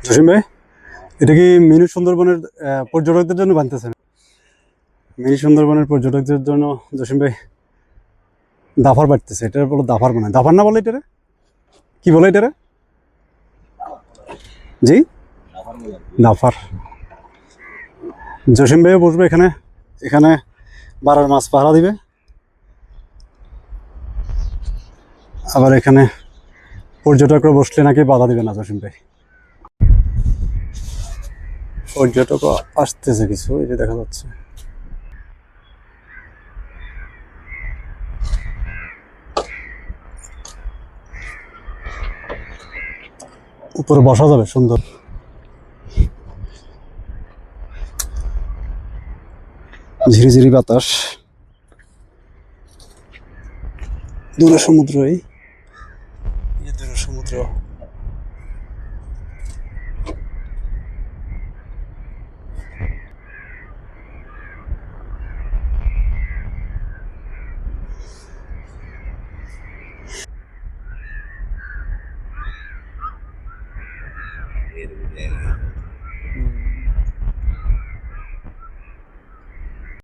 জসিম ভাই, এটা কি মিনি সুন্দরবনের পর্যটকদের জন্য বানতেছেন? মিনি সুন্দরবনের পর্যটকদের জন্য জসিম ভাই দাফার বাড়তেছে। এটা বলো দাফার, মানে দাফার না বলে এটারে কি বলে এটারে? জি, দাফার। জসিম ভাইও বসবে এখানে। এখানে বারার মাছ পাহারা দিবে। আবার এখানে পর্যটকরা বসলে নাকি বাধা দিবে না জসিম ভাই। পর্যটক আসতেছে কিছু, এই যে দেখা যাচ্ছে। উপরে বসা যাবে সুন্দর, ঝিরিঝিরি বাতাস, দূরে সমুদ্র। এই দূরে সমুদ্র।